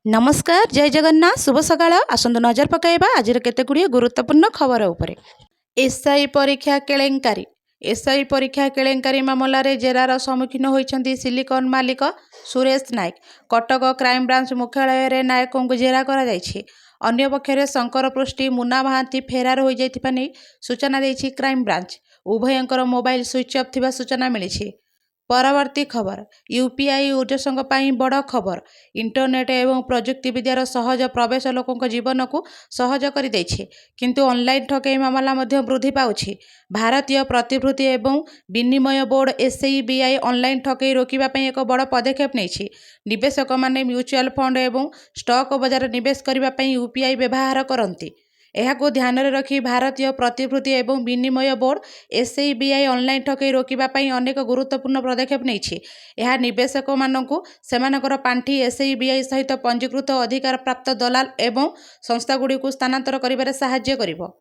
नमस्कार जय जगन्नाथ शुभ सकाळ आसंतु नजर पकाइबा आज केतेगुड़िए गुरुत्वपूर्ण खबर उपरे। एसआई परीक्षा केलेंकारी। एसआई परीक्षा केलेंकारी मामलें जेरार सम्मुखीन होइछन्ति सिलिकॉन मालिक सुरेश नायक। कटक क्राइमब्रांच मुख्यालय नायक को जेरा करा जायछि। अन्य पक्षरे शंकर पृष्टि मुना महांती फेरार हो जाइथिबा नै सूचना देछि क्राइमब्रांच। उभयंकर मोबाइल स्विच अफ थिबा सूचना मिलिछि। परवर्ती खबर यूपीआई उद्देश्यों बड़ खबर। इंटरनेट एवं प्रजुक्ति विद्यार सहज प्रवेश लोकों जीवन को सहज कर किंतु ऑनलाइन ठकई मामला वृद्धि पाउछि। भारतीय प्रतिभूति एवं विनिमय बोर्ड एसईबीआई ऑनलाइन ठकई रोकने एक बड़ पदक्षेप नहीं। निवेशक माने म्यूचुअल फंड एवं स्टॉक बजार निवेश करने यूपीआई व्यवहार करती। एहाको ध्यान में रखी भारतीय प्रतिभूति एवं विनिमय बोर्ड एसईबीआई ऑनलाइन ठकई रोकने अनेक गुरुत्वपूर्ण पदक्षेप नहीं। यह निवेशक मानू सेमानकर पांठी एसईबीआई सहित पंजीकृत अधिकार प्राप्त दलाल एवं संस्थागुड़ी को स्थानांतर करिबारे साहाय्य करिबो।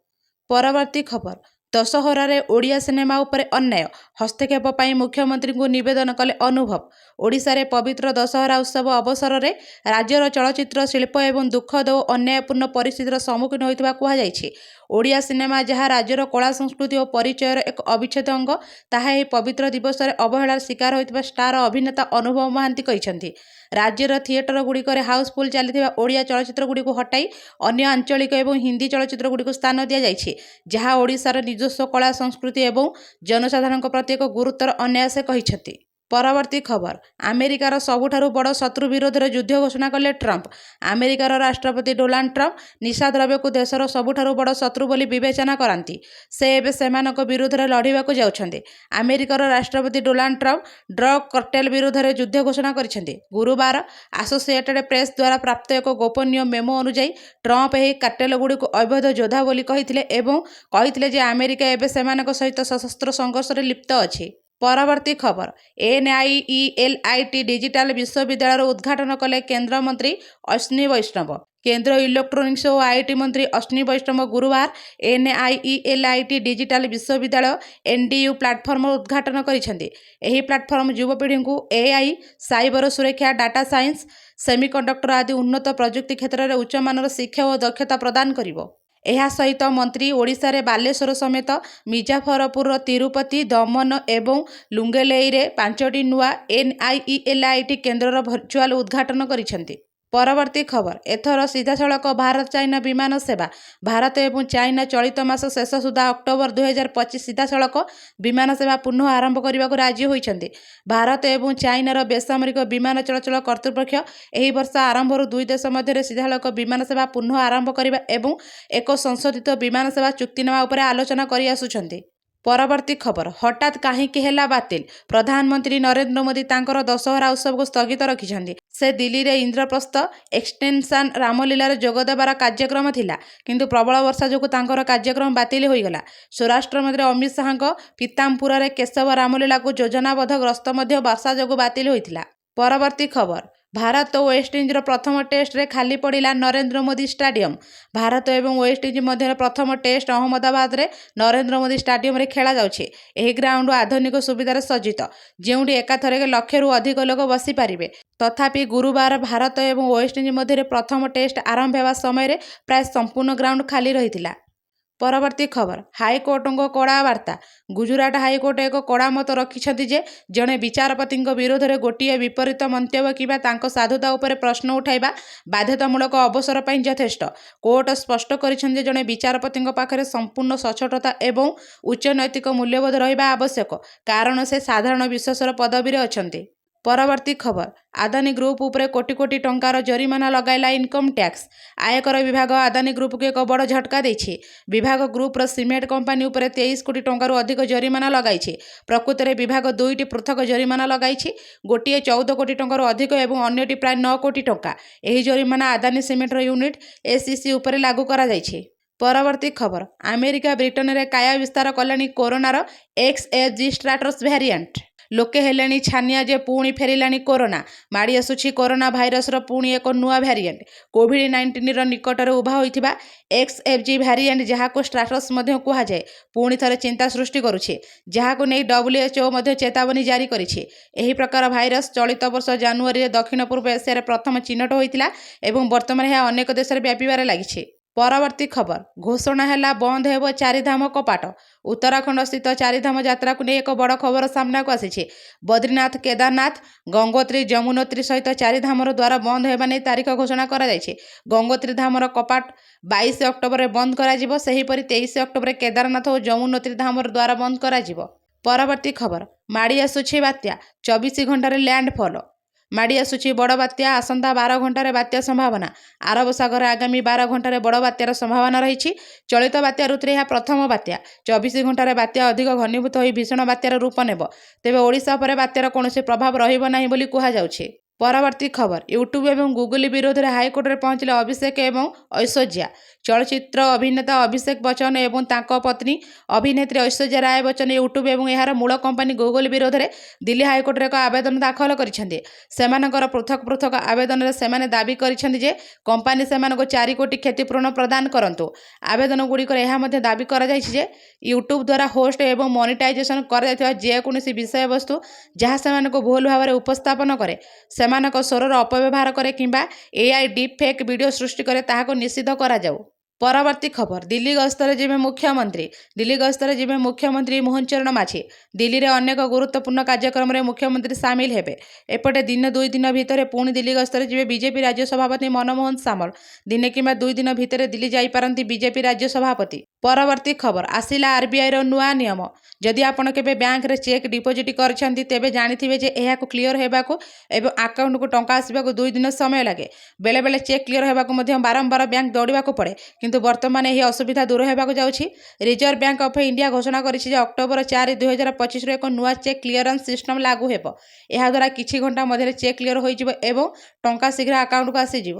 परवर्ती खबर दशहरारे ओडिया सिनेमा उपरे अन्याय हस्तक्षेप पर मुख्यमंत्री को निवेदन कले अनुभव। ओडिशा रे पवित्र दशहरा उत्सव अवसर में राज्यर चलचित्र शिल्प एवं दुखद और अन्यायपूर्ण परिस्थितिर सम्मुखीन होइतिबा कुहा जायछि। ओडिया सिनेमा जहाँ राज्यर कला संस्कृति और परिचयर एक अविच्छेद अंग ताहा एही पवित्र दिवस रे अवहेलार शिकार होइतिबा स्टार अभिनेता अनुभव महांती कहिसंति। राज्यर थिएटर गुड़िकर हाउसफुल चली ओडिया चलचित्र गुड़ी हटाई अन्य आंचलिक एवं हिंदी चलचित्र गुड़ी स्थान दि जाइछि जहाँ ओडिशार निजस्व कला संस्कृति एवं जनसाधारण प्रति एक गुरुतर अन्याय से कहिसंति। परवर्ती खबर अमेरिकार सबुठारु बड़ शत्रु विरोध में युद्ध घोषणा कले ट्रंप। अमेरिकार राष्ट्रपति डोनाल्ड ट्रंप निशा द्रव्य को देशर सबुठारु बड़ शत्रु बोली विवेचना करांती। से एबे सेमानक विरोध में लड़ाकू जाउछन्ते। अमेरिकार राष्ट्रपति डोनाल्ड ट्रंप ड्रग कार्टेल विरोध में युद्ध घोषणा करिसेंते। गुरुवार एसोसिएटेड प्रेस द्वारा प्राप्त एक गोपनीय मेमो अनुଯାयी ट्रंप एही कार्टेल गुड़ी को अवैध योद्धा बोली कहिथिले एवं कहिथिले जे अमेरिका एबे सेमानक सहित सशस्त्र संघर्ष में लिप्त अछि। परवर्ती खबर एनआईईएलआईटी डिजिटल विश्वविद्यालय उद्घाटन कले केंद्र मंत्री अश्विनी वैष्णव। केंद्र इलेक्ट्रोनिक्स और आईटी मंत्री अश्विनी वैष्णव गुरुवार एनआईईएलआईटी डिजिटल विश्वविद्यालय एनडीयू प्लाटफर्म उद्घाटन करिसेंति। एही प्लाटफर्म युवपीढ़ी को एआई साइबर सुरक्षा डाटा साइंस सेमिकंडक्टर आदि उन्नत प्रजुक्ति क्षेत्र में उच्चमानर शिक्षा और दक्षता प्रदान करिवो। ଏହା ସହିତ ମନ୍ତ୍ରୀ ଓଡ଼ିଶାରେ ବାଲେଶ୍ୱର ସମେତ ମିର୍ଜାଫରପୁର ତିରୁପତି ଦମନ ଏବଂ ଲୁଙ୍ଗେଲେଇରେ 5ଟି ନୂଆ ଏନଆଇଇଏଲଆଇଟି କେନ୍ଦ୍ରର ଭର୍ଚୁଆଲ ଉଦ୍ଘାଟନ କରିଛନ୍ତି। परवर्ती खबर एथर सीधासलख भारत चाइना विमान सेवा। भारत एवं चाइना चलित मास शेष सुधा अक्टोबर 2025 सीधासलख विमान सेवा पुनः आरंभ करने को राजी होइछन्ति। भारत एवं चाइनार बेसामरिक विमान चलाचल कर्तृपक्ष एही वर्ष आरंभर दुई देश मध्य सीधासलख विमान सेवा पुनः आरंभ करने एवं एक संशोधित विमान सेवा चुक्तिनामा उपरे आलोचना करि आसुछन्ति। परवर्ती खबर हठात कहीं है बातिल। प्रधानमंत्री नरेंद्र मोदी तांकर दशहरा उत्सव को स्थगित रखिछन्ति। से दिल्ली रे इंद्रप्रस्थ एक्सटेंशन रामलीला जोगदेवार कार्यक्रम थिला किंतु प्रबल वर्षा जो तांकर कार्यक्रम बातिल होईगला। स्वराष्ट्र मंत्री अमित शाह पीतामपुर रे केशव रामलीला को योजनाबद्ध ग्रस्त वर्षा जो बातिल होइथिला। परवर्ती खबर भारत और वेस्टइंडीज प्रथम टेस्ट रे खाली पड़ा नरेंद्र मोदी स्टाडियम। भारत और वेस्टइंडीज मध्य प्रथम टेस्ट अहमदाबाद रे नरेंद्र मोदी स्टाडियम रे खेला जाउछे। एही ग्राउंड आधुनिक सुविधार सज्जित जेउठी एकाथरके 100 रु अधिक लोक बसी पारिबे। तथापि गुरुवार भारत और वेस्टइंडीज मध्य प्रथम टेस्ट आरंभ होगा समय प्राय संपूर्ण ग्राउंड खाली रही। परवर्ती खबर हाईकोर्टों कड़ा वार्ता। गुजरात हाईकोर्ट एक कड़ा मत रखिछन्ति जे जड़े विचारपति विरोध में गोटे विपरीत मंतव्य किबा तांको साधुता उपरे प्रश्न उठाइबा बाध्यतामूलक अवसर पर यथेष्ट। कोर्ट स्पष्ट करिछन्ति जड़े विचारपति पाखरे संपूर्ण सचोटता एवं उच्च नैतिक मूल्यबोध रहिबा आवश्यक कारण से साधारण विश्वासर पदवी रे अछन्ति। परवर्ती खबर आदानी ग्रुप उपरे कोटी कोटी टंकार जरिमाना लगाइला इनकम टैक्स। आयकर विभाग आदानी ग्रुप को एक बड़ झटका देछि। विभाग ग्रुपर सीमेंट कंपनी उपरे 23 कोटी टंकार अधिक जरिमाना लगाइछि। प्रकृत में विभाग 2टी पृथक जरिमाना लगाइछि। गोटे 14 कोटी टंकार अधिक एवं अन्यटी प्राय 9 कोटी टंका। एही जरिमाना आदानी सीमेंटर यूनिट एसीसी उपरे लागू करा जाइछि। परवर्ती खबर अमेरिका ब्रिटेन रे काया विस्तार कलानी कोरोनार XFG स्ट्राटस वेरिएंट। ଲୋକେ ହେଲେଣି ଛାନିଆ ଯେ ପୁଣି ଫେରିଲାଣି କୋରୋନା। ମାଡ଼ି ଆସୁଛି କୋରୋନା ଭାଇରସର ପୁଣି ଏକ ନୂଆ ଭ୍ୟାରିଏଣ୍ଟ। କୋଭିଡ୍-19ର ନିକଟରେ ଉଭା ହୋଇଥିବା XFG ଭ୍ୟାରିଏଣ୍ଟ, ଯାହାକୁ ଷ୍ଟ୍ରାଟସ୍ ମଧ୍ୟ କୁହାଯାଏ, ପୁଣି ଥରେ ଚିନ୍ତା ସୃଷ୍ଟି କରୁଛି, ଯାହାକୁ ନେଇ WHO ମଧ୍ୟ ଚେତାବନୀ ଜାରି କରିଛି। ଏହି ପ୍ରକାର ଭାଇରସ ଚଳିତ ବର୍ଷ ଜାନୁଆରୀରେ ଦକ୍ଷିଣ ପୂର୍ବ ଏସିଆରେ ପ୍ରଥମ ଚିହ୍ନଟ ହୋଇଥିଲା ଏବଂ ବର୍ତ୍ତମାନ ଏହା ଅନେକ ଦେଶରେ ବ୍ୟାପିବାରେ ଲାଗିଛି। ପରବର୍ତ୍ତୀ ଖବର, ଘୋଷଣା ହେଲା ବନ୍ଦ ହେବ ଚାରିଧାମ କପାଟ। ଉତ୍ତରାଖଣ୍ଡସ୍ଥିତ ଚାରିଧାମ ଯାତ୍ରାକୁ ନେଇ ଏକ ବଡ଼ ଖବର ସାମ୍ନାକୁ ଆସିଛି। ବଦ୍ରିନାଥ, କେଦାରନାଥ, ଗଙ୍ଗୋତ୍ରୀ, ଯମୁନୋତ୍ରୀ ସହିତ ଚାରିଧାମର ଦ୍ୱାର ବନ୍ଦ ହେବା ନେଇ ତାରିଖ ଘୋଷଣା କରାଯାଇଛି। ଗଙ୍ଗୋତ୍ରୀ ଧାମର କପାଟ 22 ଅକ୍ଟୋବରରେ ବନ୍ଦ କରାଯିବ। ସେହିପରି 23 ଅକ୍ଟୋବରରେ କେଦାରନାଥ ଓ ଯମୁନୋତ୍ରୀ ଧାମର ଦ୍ୱାର ବନ୍ଦ କରାଯିବ। ପରବର୍ତ୍ତୀ ଖବର, ମାଡ଼ି ଆସୁଛି ବାତ୍ୟା, 24 ଘଣ୍ଟାରେ ଲ୍ୟାଣ୍ଡଫଲ୍। ମାଡ଼ି ଆସୁଛି ବଡ଼ ବାତ୍ୟା, ଆସନ୍ତା 12 ଘଣ୍ଟାରେ ବାତ୍ୟା ସମ୍ଭାବନା। ଆରବ ସାଗରରେ ଆଗାମୀ 12 ଘଣ୍ଟାରେ ବଡ଼ ବାତ୍ୟାର ସମ୍ଭାବନା ରହିଛି। ଚଳିତ ବାତ୍ୟା ଋତୁରେ ଏହା ପ୍ରଥମ ବାତ୍ୟା। 24 ଘଣ୍ଟାରେ ବାତ୍ୟା ଅଧିକ ଘନୀଭୂତ ହୋଇ ଭୀଷଣ ବାତ୍ୟାର ରୂପ ନେବ। ତେବେ ଓଡ଼ିଶା ଉପରେ ବାତ୍ୟାର କୌଣସି ପ୍ରଭାବ ରହିବ ନାହିଁ ବୋଲି କୁହାଯାଉଛି। ପରବର୍ତ୍ତୀ ଖବର, ୟୁଟ୍ୟୁବ ଏବଂ ଗୁଗୁଲ ବିରୋଧରେ ହାଇକୋର୍ଟରେ ପହଞ୍ଚିଲେ ଅଭିଷେକ ଏବଂ ଐଶ୍ୱର୍ଯ୍ୟା। ଚଳଚ୍ଚିତ୍ର ଅଭିନେତା ଅଭିଷେକ ବଚ୍ଚନ ଏବଂ ତାଙ୍କ ପତ୍ନୀ ଅଭିନେତ୍ରୀ ଐଶ୍ୱର୍ଯ୍ୟା ରାୟ ବଚ୍ଚନ ୟୁଟ୍ୟୁବ ଏବଂ ଏହାର ମୂଳ କମ୍ପାନୀ ଗୁଗଲ ବିରୋଧରେ ଦିଲ୍ଲୀ ହାଇକୋର୍ଟରେ ଏକ ଆବେଦନ ଦାଖଲ କରିଛନ୍ତି। ସେମାନଙ୍କର ପୃଥକ ପୃଥକ ଆବେଦନରେ ସେମାନେ ଦାବି କରିଛନ୍ତି ଯେ କମ୍ପାନୀ ସେମାନଙ୍କୁ 4 କୋଟି କ୍ଷତିପୂରଣ ପ୍ରଦାନ କରନ୍ତୁ। ଆବେଦନଗୁଡ଼ିକରେ ଏହା ମଧ୍ୟ ଦାବି କରାଯାଇଛି ଯେ ୟୁଟ୍ୟୁବ ଦ୍ୱାରା ହୋଷ୍ଟ ଏବଂ ମନିଟାଇଜେସନ କରାଯାଇଥିବା ଯେକୌଣସି ବିଷୟବସ୍ତୁ ଯାହା ସେମାନଙ୍କୁ ଭୁଲ ଭାବରେ ଉପସ୍ଥାପନ କରେ, ସେମାନଙ୍କ ସ୍ୱରର ଅପବ୍ୟବହାର କରେ କିମ୍ବା AI ଡିପ୍ ଫେକ୍ ଭିଡ଼ିଓ ସୃଷ୍ଟି କରେ, ତାହାକୁ ନିଷିଦ୍ଧ କରାଯାଉ। ପରବର୍ତ୍ତୀ ଖବର, ଦିଲ୍ଲୀ ଗସ୍ତରେ ଯିବେ ମୁଖ୍ୟମନ୍ତ୍ରୀ। ଦିଲ୍ଲୀ ଗସ୍ତରେ ଯିବେ ମୁଖ୍ୟମନ୍ତ୍ରୀ ମୋହନ ଚରଣ ମାଝୀ। ଦିଲ୍ଲୀରେ ଅନେକ ଗୁରୁତ୍ୱପୂର୍ଣ୍ଣ କାର୍ଯ୍ୟକ୍ରମରେ ମୁଖ୍ୟମନ୍ତ୍ରୀ ସାମିଲ ହେବେ। ଏପଟେ ଦିନେ 2 ଦିନ ଭିତରେ ପୁଣି ଦିଲ୍ଲୀ ଗସ୍ତରେ ଯିବେ ବିଜେପି ରାଜ୍ୟ ସଭାପତି ମନମୋହନ ସାମଲ। ଦିନେ କିମ୍ବା 2 ଦିନ ଭିତରେ ଦିଲ୍ଲୀ ଯାଇପାରନ୍ତି ବିଜେପି ରାଜ୍ୟ ସଭାପତି। ପରବର୍ତ୍ତୀ ଖବର, ଆସିଲା RBIର ନୂଆ ନିୟମ। ଯଦି ଆପଣ କେବେ ବ୍ୟାଙ୍କରେ ଚେକ୍ ଡିପୋଜିଟ୍ କରିଛନ୍ତି, ତେବେ ଜାଣିଥିବେ ଯେ ଏହାକୁ କ୍ଲିୟର ହେବାକୁ ଏବଂ ଆକାଉଣ୍ଟକୁ ଟଙ୍କା ଆସିବାକୁ 2 ଦିନ ସମୟ ଲାଗେ। ବେଳେବେଳେ ଚେକ୍ କ୍ଲିୟର ହେବାକୁ ମଧ୍ୟ ବାରମ୍ବାର ବ୍ୟାଙ୍କ ଦୌଡ଼ିବାକୁ ପଡ଼େ। କିନ୍ତୁ ବର୍ତ୍ତମାନ ଏହି ଅସୁବିଧା ଦୂର ହେବାକୁ ଯାଉଛି। ରିଜର୍ଭ ବ୍ୟାଙ୍କ ଅଫ୍ ଇଣ୍ଡିଆ ଘୋଷଣା କରିଛି ଯେ ଅକ୍ଟୋବର 4, 2025ରୁ ଏକ ନୂଆ ଚେକ୍ କ୍ଲିୟରାନ୍ସ ସିଷ୍ଟମ ଲାଗୁ ହେବ। ଏହାଦ୍ୱାରା କିଛି ଘଣ୍ଟା ମଧ୍ୟରେ ଚେକ୍ କ୍ଲିୟର ହୋଇଯିବ ଏବଂ ଟଙ୍କା ଶୀଘ୍ର ଆକାଉଣ୍ଟକୁ ଆସିଯିବ।